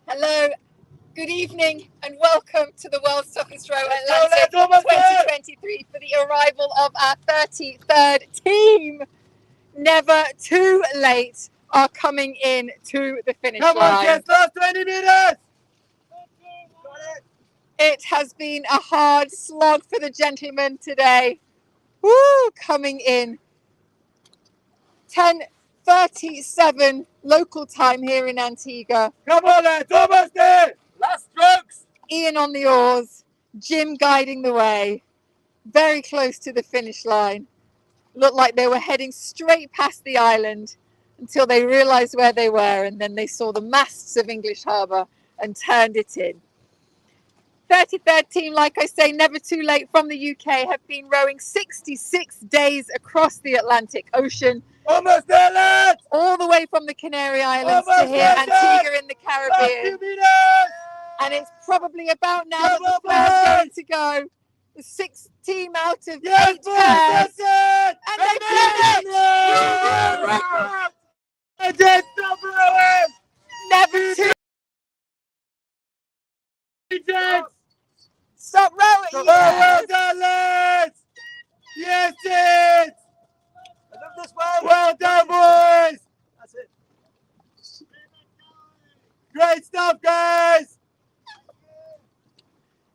Hello, good evening, and welcome to the World's Toughest Row Atlantic 2023 for the arrival of our 33rd team. Never Too Late are coming in to the finish line. Come on, just last 20 meters! It has been a hard slog for the gentlemen today. Woo, coming in 10:37 local time here in Antigua. Come on, lads, almost there! Last strokes! Ian on the oars, Jim guiding the way, very close to the finish line. Looked like they were heading straight past the island until they realised where they were, and then they saw the masts of English Harbour and turned it in. 33rd team, like I say, Never Too Late from the UK, have been rowing 66 days across the Atlantic Ocean. Almost there, lads! All the way from the Canary Islands Almost to here, there, Antigua in the Last Caribbean. 2 meters! And it's probably about now that Come the on, pairs boys! going to go. The 6th team out of 8 Yes, boys, pairs. that's it! And they did it! I did stop rowing! Never Too Late! Stop rowing! Oh, Yes. well done, lads! Yes, it! This way. Well done, boys! That's it. Great stuff, guys!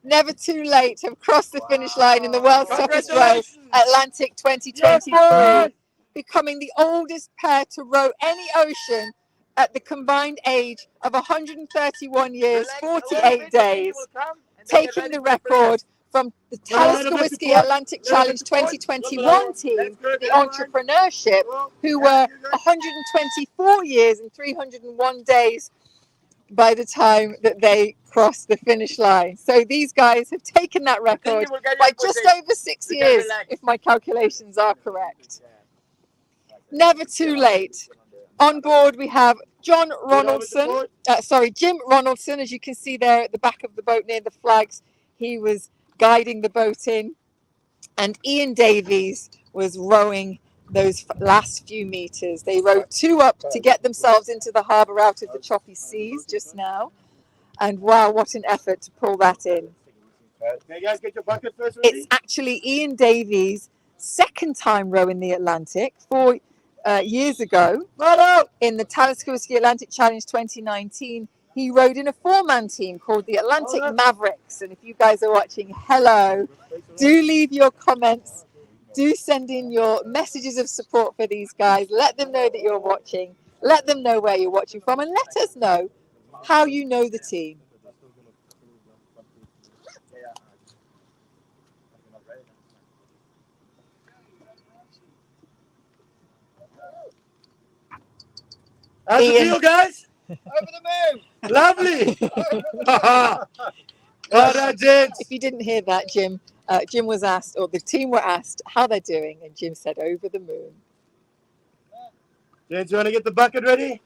Never Too Late have crossed the finish line in the World's Toughest Row Congratulations. Atlantic 2023, Yes, boys. becoming the oldest pair to row any ocean at the combined age of 131 years, 48 days, taking the record from the Talisker Whiskey Atlantic Challenge 2021 team, the Entrepreneurship, who were 124 years and 301 days by the time that they crossed the finish line. So these guys have taken that record by just over 6 years, if my calculations are correct. Never Too Late. On board we have Jim Ronaldson, as you can see there at the back of the boat near the flags. He was guiding the boat in, and Ian Davies was rowing those last few meters. They rowed 2 up to get themselves into the harbour out of the choppy seas just now. And wow, what an effort to pull that in. Okay, guys, get your bucket first, ready? It's actually Ian Davies' second time rowing the Atlantic. 4 years ago, in the Talisker Whiskey Atlantic Challenge 2019, he rowed in a 4-man team called the Atlantic Mavericks. And if you guys are watching, hello, do leave your comments. Do send in your messages of support for these guys. Let them know that you're watching. Let them know where you're watching from, and let us know how you know the team. How's the Ian. feel, guys? Over the moon! Lovely! Well done, gents. If you didn't hear that, Jim was asked, or the team were asked how they're doing, and Jim said, over the moon. Gents, you want to get the bucket ready?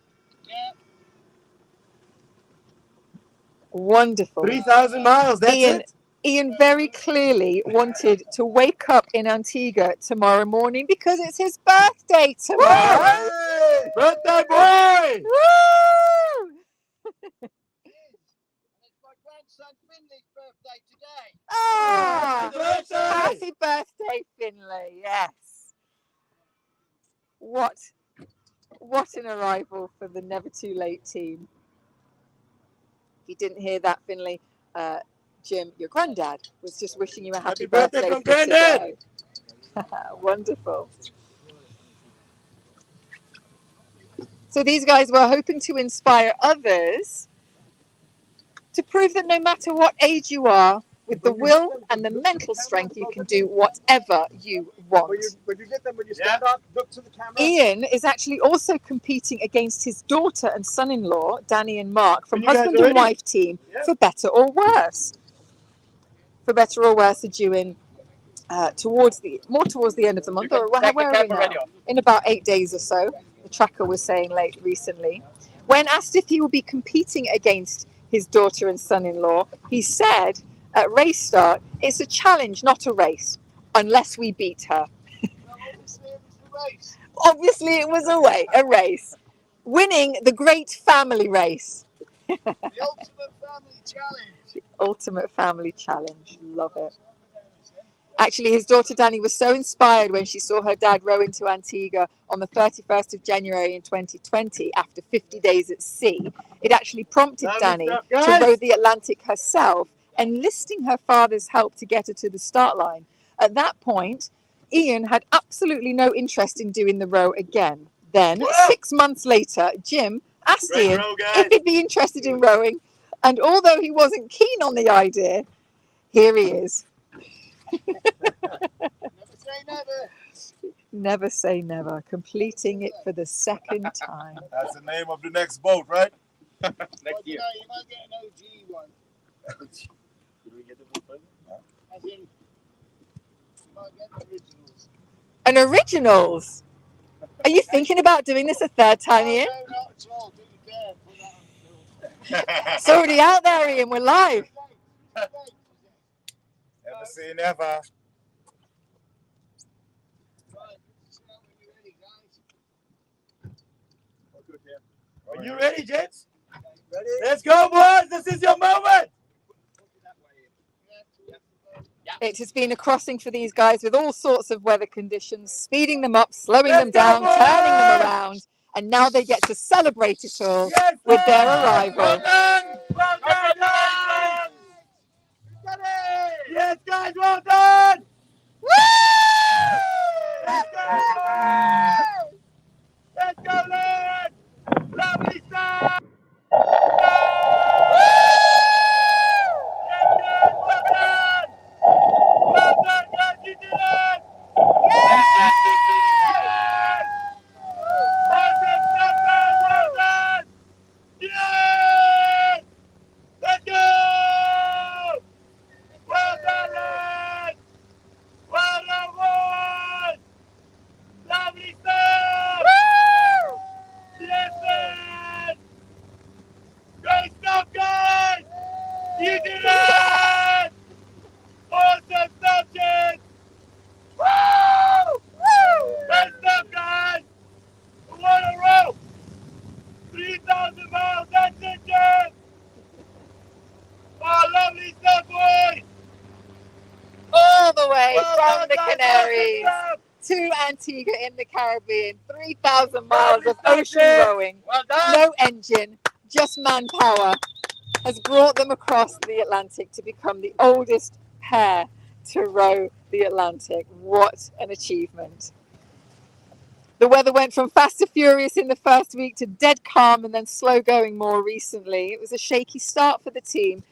Yeah. Wonderful. 3,000 miles, that's it. Ian very clearly wanted to wake up in Antigua tomorrow morning because it's his birthday tomorrow. Hey! Birthday boy! Woo! It's my grandson Finley's birthday today. Ah, Happy birthday! happy birthday, Finley. Yes. What an arrival for the Never Too Late team. If you didn't hear that, Finley, Jim, your granddad was just wishing you a happy birthday from for today. Granddad. Wonderful. So these guys were hoping to inspire others to prove that no matter what age you are, with the will and the mental strength, you can do whatever you want. When you get them, when you stand up, look to the camera. Ian is actually also competing against his daughter and son-in-law, Danny and Mark, from You guys husband are and ready? wife team, Yeah. For Better or Worse. For Better or Worse are due in towards the end of the month, or where are we now? In about 8 days or so, the tracker was saying recently. When asked if he will be competing against his daughter and son-in-law, he said at race start, it's a challenge, not a race, unless we beat her. Obviously it was a race. Winning the great family race. The ultimate family challenge. Ultimate family challenge. Love it. Actually, his daughter Danny was so inspired when she saw her dad row into Antigua on the 31st of January in 2020 after 50 days at sea. It actually prompted Danny to row the Atlantic herself, enlisting her father's help to get her to the start line. At that point, Ian had absolutely no interest in doing the row again. Then, 6 months later, Jim asked Ian if he'd be interested in rowing, and although he wasn't keen on the idea, here he is. Never say never. Never say never, completing it for the second time. That's the name of the next boat, right? Next year. No, you might get an OG one. Did we get the boat? As in, you might get the originals. And originals? Are you thinking about doing this a third time, Ian? No, not at all. Do you dare put that on film? It's already out there, Ian. We're live. Never say never. Right, start when you're ready, guys. Are you ready, gents? Ready? Let's go, boys. This is your moment. It has been a crossing for these guys with all sorts of weather conditions, speeding them up, slowing them down, turning them around, and now they get to celebrate it all with their arrival. Well done. Well done. Yes, guys, well done. Woo! Let's go, lads. Let's go, lads. Lovely stuff. Well done, guys, you did it! Yes! Awesome stuff, guys, well done! Yes! Let's go! Well done, lads! Well done, boys! Lovely stuff! Woo! Yes, lads! Great stuff, guys! You did it! Awesome stuff, kids! Woo! Woo! Great stuff, guys! What a row! 3,000 miles, that's it, kids! Oh, lovely stuff, boys! All the way Well from done, the guys, Canaries awesome stuff. to Antigua in the Caribbean. 3,000 miles of Lovely ocean stuff, kids. rowing. Well done! No engine, just manpower has brought them across the Atlantic to become the oldest pair to row the Atlantic. What an achievement. The weather went from fast to furious in the first week to dead calm and then slow going more recently. It was a shaky start for the team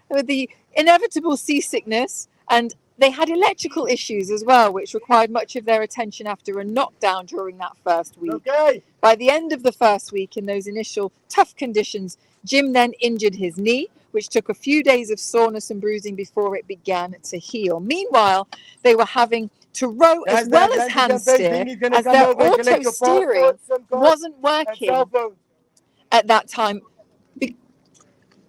with the inevitable seasickness, and they had electrical issues as well, which required much of their attention after a knockdown during that first week. Okay. By the end of the first week, in those initial tough conditions, Jim then injured his knee, which took a few days of soreness and bruising before it began to heal. Meanwhile, they were having to row as well as hand steer, as their auto steering wasn't working at that time,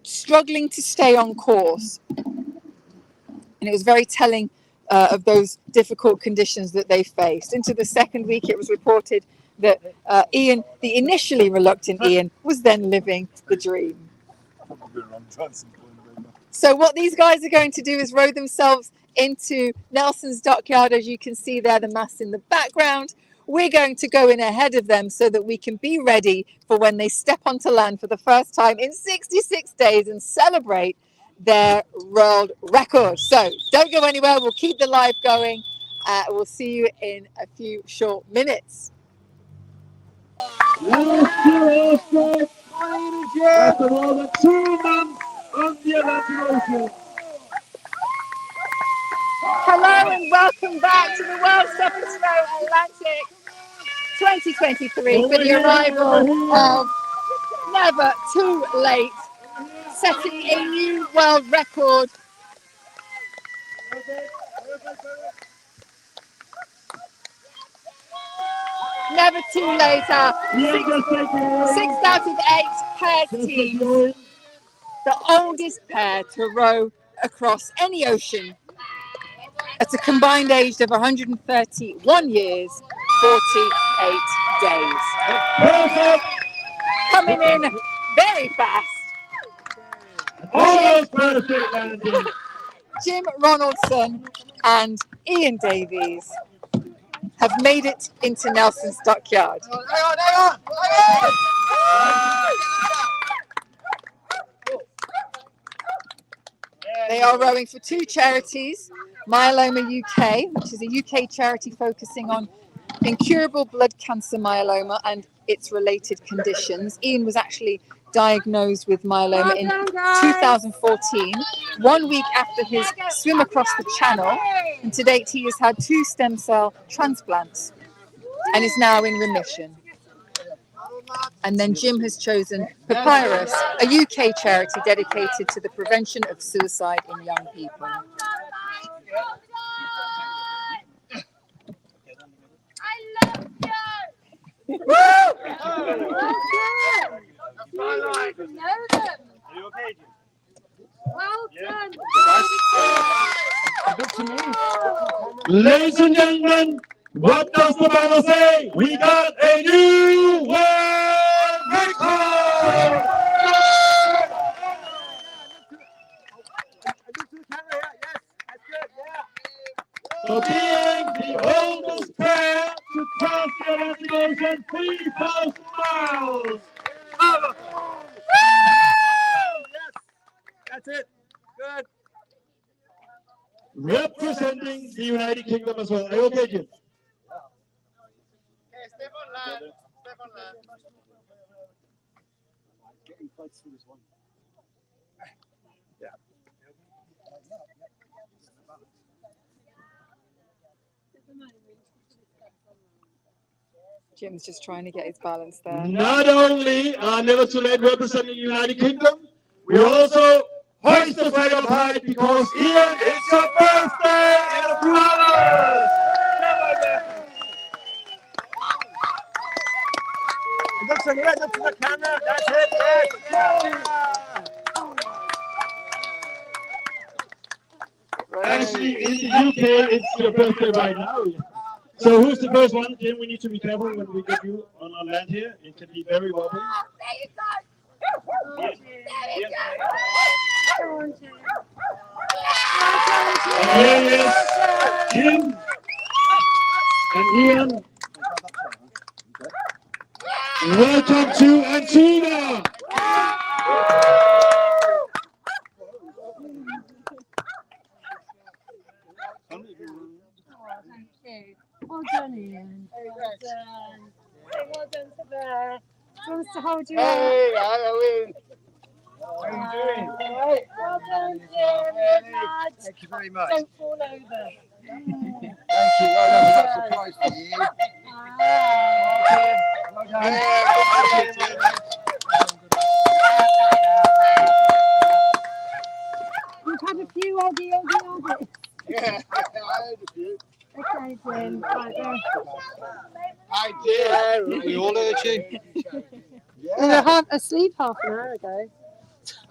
struggling to stay on course. And it was very telling of those difficult conditions that they faced. Into the second week, it was reported that Ian, the initially reluctant Ian, was then living the dream. So what these guys are going to do is row themselves into Nelson's dockyard. As you can see there, the mast in the background. We're going to go in ahead of them so that we can be ready for when they step onto land for the first time in 66 days and celebrate their world record. So don't go anywhere. We'll keep the live going. We'll see you in a few short minutes. After more than 2 months on the Atlantic Ocean. Hello and welcome back to the World Steppers Row Atlantic 2023 for the arrival of Never2Late, setting a new world record. Never2Late are 6 out of 8 pairs teams, the oldest pair to row across any ocean at a combined age of 131 years, 48 days. Coming in very fast Almost perfect landing. Jim Ronaldson and Ian Davies have made it into Nelson's Dockyard. Hang on. They are rowing for two charities, Myeloma UK, which is a UK charity focusing on incurable blood cancer myeloma and its related conditions. Ian was actually diagnosed with myeloma in 2014, 1 week after his swim across the channel, and to date he has had 2 stem cell transplants and is now in remission. And then Jim has chosen Papyrus, a UK charity dedicated to the prevention of suicide in young people. Are you okay, Jim? Well done. Ladies and gentlemen, what does the banner say? We got a new world record! For being the oldest pair to cross the Atlantic Ocean 3,000 miles! That's it. Good. Representing the United Kingdom as well. Are you okay, Jim? Step on land. Step on land. Getting close to this one. Yeah. Jim's just trying to get his balance there. Not only are Never2Late representing the United Kingdom, we also hoist the flag up high because Ian, it's your birthday in a few hours! Look to the camera. That's it. Yes. Actually, in the UK, it's your birthday right now. So who's the first one? Jim, we need to be careful when we get you on land here. It can be very wobbly. And here is Jim and Ian. Welcome to Antigua. Well done, Ian. Well done. Well done to Bear. She wants to hold you up. Hey, Halloween. How are you doing? Well done, Jim. Thank you very much. Don't fall over. Thank you. Well done. Surprise for you. Well done. We've had a few oddy. Yeah, I had a few. Okay, Jim. Right there. I did. We all heard you. They were asleep half an hour ago.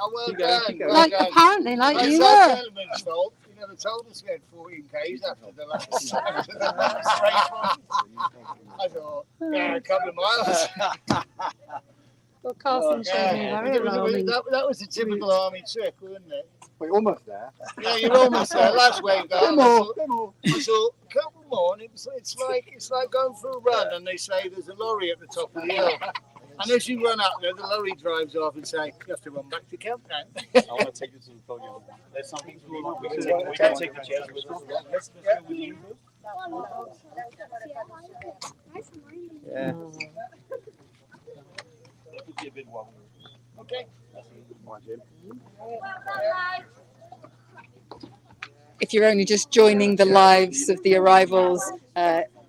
Oh, well done. Well Like, done. apparently, like That's you our were. gentleman's fault. He never told us we had 14 Ks after the last race one. I thought, yeah, a couple of miles. Well, Carson showed me very alarming. That was a typical army trick, wasn't it? We're almost there. Yeah, you're almost there. Last wave down. More. I thought, a couple more, and it's like going for a run, and they say there's a lorry at the top of the hill. And as you run up there, the lorry drives off and say, you have to run back to camp now. I want to take you to the podium. There's some things we can take the chairs with us. Let's go with you. Yeah. That would be a bit wobbly. Okay. If you're only just joining the lives of the arrivals,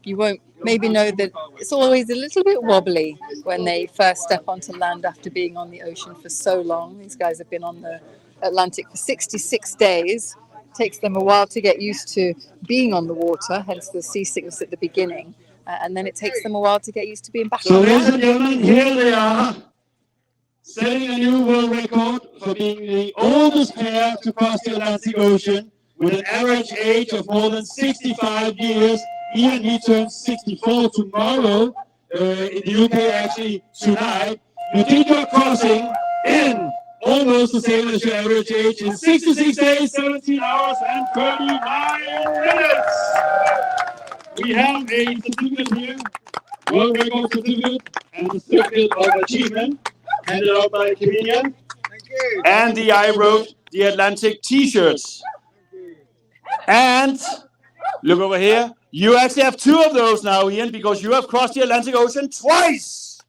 you won't maybe know that it's always a little bit wobbly when they first step onto land after being on the ocean for so long. These guys have been on the Atlantic for 66 days. It takes them a while to get used to being on the water, hence the seasickness at the beginning. And then it takes them a while to get used to being back So on ladies land. and gentlemen, here they are, setting a new world record for being the oldest pair to cross the Atlantic Ocean with an average age of more than 65 years. Ian, he turns 64 tomorrow, in the UK actually tonight. You think you're crossing in almost the same as your average age in 66 days, 17 hours, and 39 minutes. We have a certificate here, world record certificate, and the certificate of achievement, handed out by a comedian. Thank you. And the I wrote the Atlantic t-shirts. And look over here. You actually have 2 of those now, Ian, because you have crossed the Atlantic Ocean twice.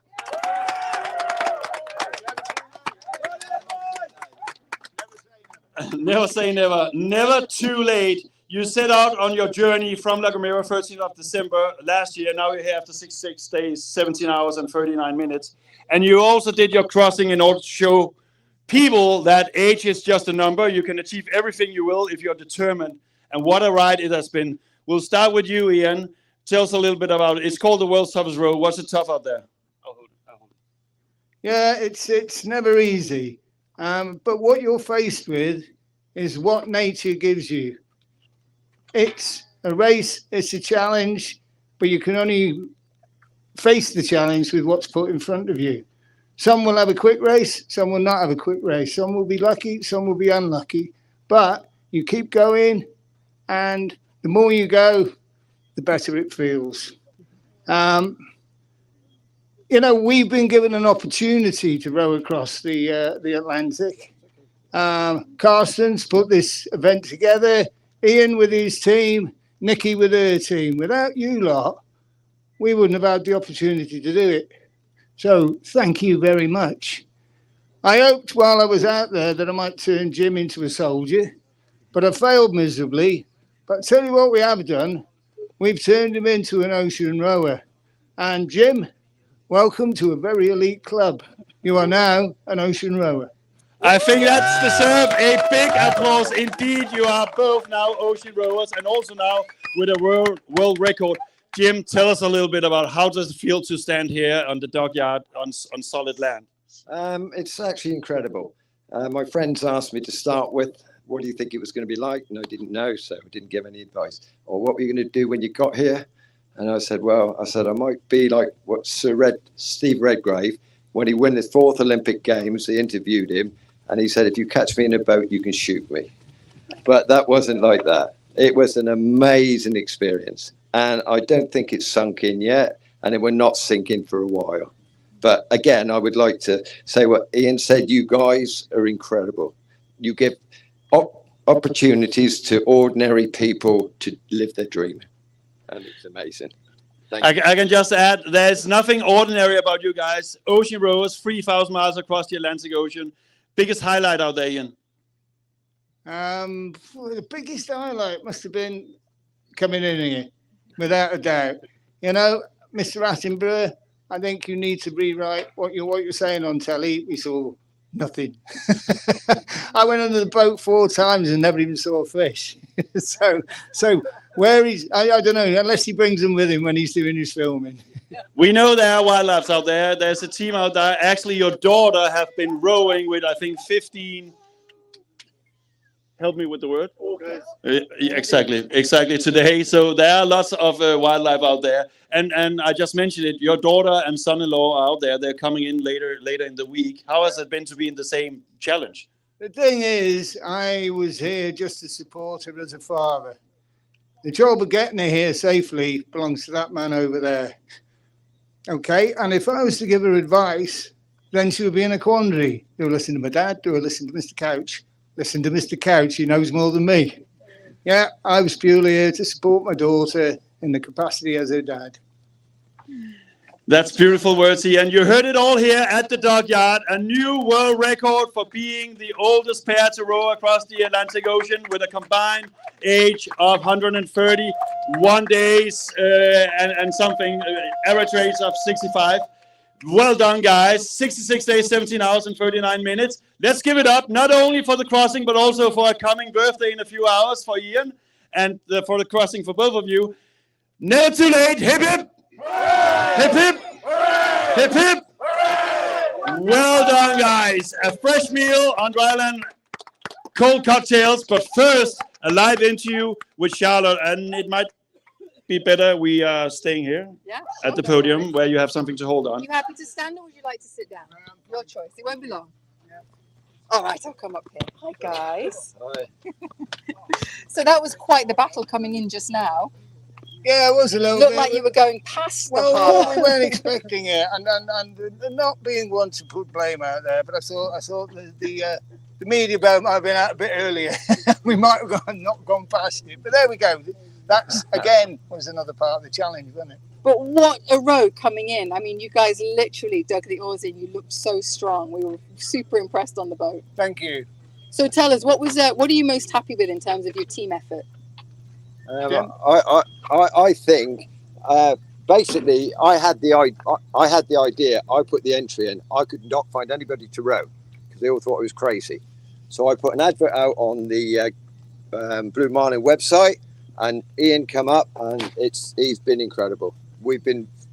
Never say never. Never too late. You set out on your journey from La Gomera 13th of December last year. Now you're here after 66 days, 17 hours and 39 minutes. And you also did your crossing in order to show people that age is just a number. You can achieve everything you will if you're determined. And what a ride it has been. We'll start with you, Ian. Tell us a little bit about it. It's called the world's toughest road. What's it tough out there? Yeah, it's never easy. But what you're faced with is what nature gives you. It's a race, it's a challenge, but you can only face the challenge with what's put in front of you. Some will have a quick race, some will not have a quick race. Some will be lucky, some will be unlucky. But you keep going, and the more you go, the better it feels. We've been given an opportunity to row across the Atlantic. Carsten's put this event together, Ian with his team, Nikki with her team. Without you lot, we wouldn't have had the opportunity to do it. So thank you very much. I hoped while I was out there that I might turn Jim into a soldier, but I failed miserably. But I'll tell you what we have done. We've turned him into an ocean rower. And Jim, welcome to a very elite club. You are now an ocean rower. I think that's deserved a big applause. Indeed, you are both now ocean rowers and also now with a world record. Jim, tell us a little bit about how does it feel to stand here on the dockyard on solid land? It's actually incredible. My friends asked me to start with, what do you think it was going to be like? And I didn't know, so I didn't give any advice. Or what were you going to do when you got here? And I said, I might be like what Steve Redgrave, when he won his 4th Olympic Games, they interviewed him, and he said, if you catch me in a boat, you can shoot me. But that wasn't like that. It was an amazing experience. And I don't think it's sunk in yet, and it will not sink in for a while. But again, I would like to say what Ian said, you guys are incredible. You give opportunities to ordinary people to live their dream. And it's amazing. I can just add, there's nothing ordinary about you guys. Ocean rowers, 3,000 miles across the Atlantic Ocean. Biggest highlight out there, Ian? The biggest highlight must have been coming in here, without a doubt. Mr. Attenborough, I think you need to rewrite what you're saying on telly. We saw nothing. I went under the boat 4 times and never even saw a fish. so where I don't know, unless he brings them with him when he's doing his filming. We know there are wildlife out there. There's a team out there. Actually, your daughter have been rowing with, I think, 15. Help me with the word. Exactly today. So there are lots of wildlife out there. And I just mentioned it. Your daughter and son-in-law are out there. They're coming in later in the week. How has it been to be in the same challenge? The thing is, I was here just to support her as a father. The job of getting her here safely belongs to that man over there. Okay, and if I was to give her advice, then she would be in a quandary. Do I listen to my dad? Do I listen to Mr. Couch? Listen to Mr. Couch, he knows more than me. Yeah, I was purely here to support my daughter in the capacity as her dad. That's beautiful words, Ian. You heard it all here at the dockyard. A new world record for being the oldest pair to row across the Atlantic Ocean with a combined age of 131 days and something, average age of 65. Well done, guys. 66 days, 17 hours and 39 minutes. Let's give it up, not only for the crossing, but also for a coming birthday in a few hours for Ian and for the crossing for both of you. Never too late. Hip, hip. Hip, hip. Hip, hip. Well done, guys. A fresh meal on dry land, cold cocktails, but first, a live interview with Charlotte, and it might be better we are staying here at the podium where you have something to hold on. Are you happy to stand or would you like to sit down? Your choice. It won't be long. All right, I'll come up here. Hi, guys. Hi. So that was quite the battle coming in just now. Yeah, it was a little Looked bit. like you were going past the Well, harbour. we weren't expecting it, and not being one to put blame out there, but I thought the media boat might have been out a bit earlier. We might have not gone past it, but there we go. That's again was another part of the challenge, wasn't it? But what a row coming in. I mean, you guys literally dug the oars in. You looked so strong. We were super impressed on the boat. Thank you. So tell us, what are you most happy with in terms of your team effort? I think basically I had the idea. I put the entry in. I could not find anybody to row because they all thought I was crazy. So I put an advert out on the Blue Marlin website, and Ian come up, and he's been incredible.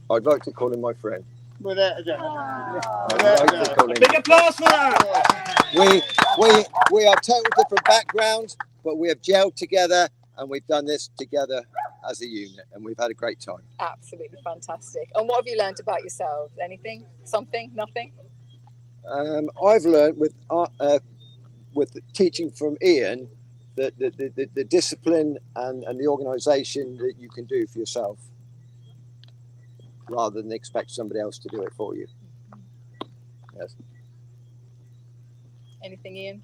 I'd like to call him my friend. Without a doubt. I'd like to call him. Big applause for that. We are total different backgrounds, but we have gelled together, and we've done this together as a unit, and we've had a great time. Absolutely fantastic. And what have you learned about yourselves? Anything? Something? Nothing? I've learned with teaching from Ian that the discipline and the organisation that you can do for yourself, rather than expect somebody else to do it for you. Yes. Anything, Ian?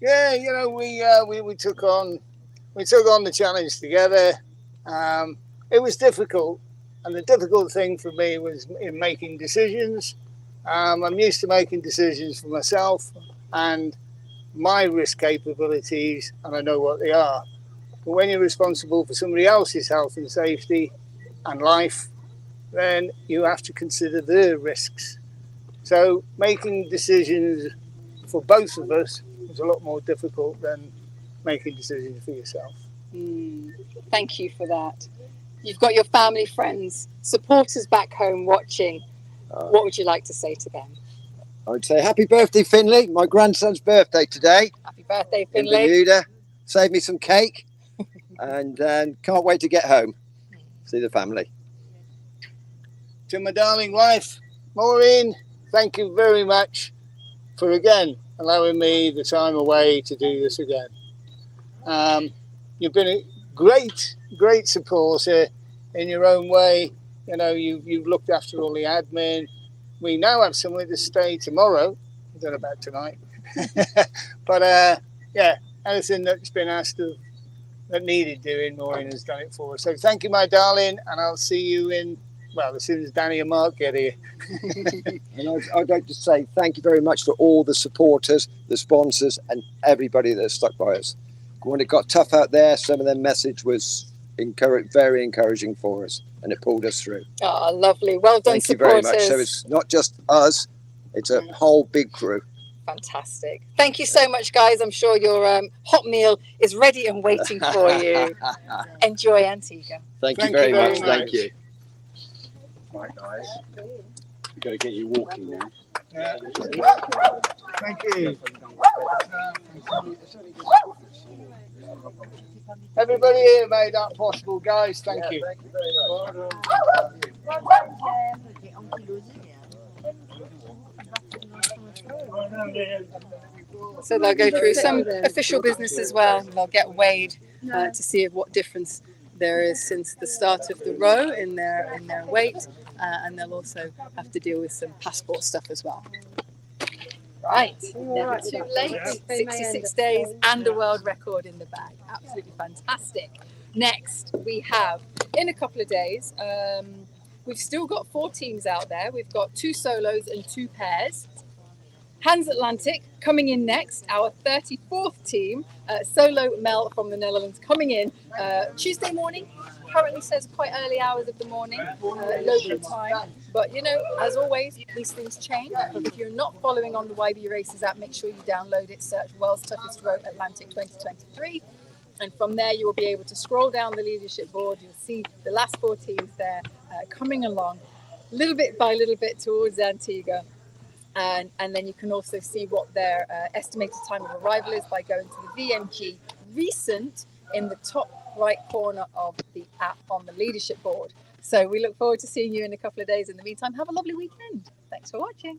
Yeah, you know, we took on the challenge together. It was difficult, and the difficult thing for me was in making decisions. I'm used to making decisions for myself and my risk capabilities, and I know what they are. But when you're responsible for somebody else's health and safety and life, then you have to consider their risks. So making decisions for both of us was a lot more difficult than making decisions for yourself. Thank you for that. You've got your family, friends, supporters back home watching. What would you like to say to them? I'd say happy birthday, Finley. My grandson's birthday today. Happy birthday, In Finley. Bermuda. Save me some cake, and can't wait to get home. See the family. To my darling wife, Maureen, thank you very much for again allowing me the time away to do this again. You've been a great supporter in your own way. You know, you've looked after all the admin. We now have somewhere to stay tomorrow. I don't know about tonight. But yeah, anything that's been asked of that needed doing, Maureen has done it for us. So thank you, my darling, and I'll see you as soon as Danny and Mark get here. And I'd like to say thank you very much for all the supporters, the sponsors, and everybody that stuck by us. When it got tough out there, some of their message was very encouraging for us, and it pulled us through. Oh, lovely. Well done, Thank you supporters. very much. So it's not just us, it's a whole big crew. Fantastic. Thank you so much, guys. I'm sure your hot meal is ready and waiting for you. Enjoy Antigua. Thank you very much. much. Thank you. Right, guys. We've got to get you walking now. Thank you. Everybody here made that possible, guys. Thank you. Thank you very much. So they'll go through some official business as well. They'll get weighed to see what difference there is since the start of the row in their weight, and they'll also have to deal with some passport stuff as well. Right, never too late. 66 days and a world record in the bag. Absolutely fantastic. Next, we have in a couple of days. We've still got 4 teams out there. We've got 2 solos and 2 pairs. Hands Atlantic coming in next, our 34th team, Solo Mel from the Netherlands coming in Tuesday morning. Currently says quite early hours of the morning, local time. But you know, as always, these things change. If you're not following on the YB Races app, make sure you download it, search World's Toughest Row Atlantic 2023. And from there, you will be able to scroll down the leadership board. You'll see the last 4 teams there coming along, little bit by little bit towards Antigua. And then you can also see what their estimated time of arrival is by going to the VMG recent in the top right corner of the app on the leadership board. So we look forward to seeing you in a couple of days. In the meantime, have a lovely weekend. Thanks for watching.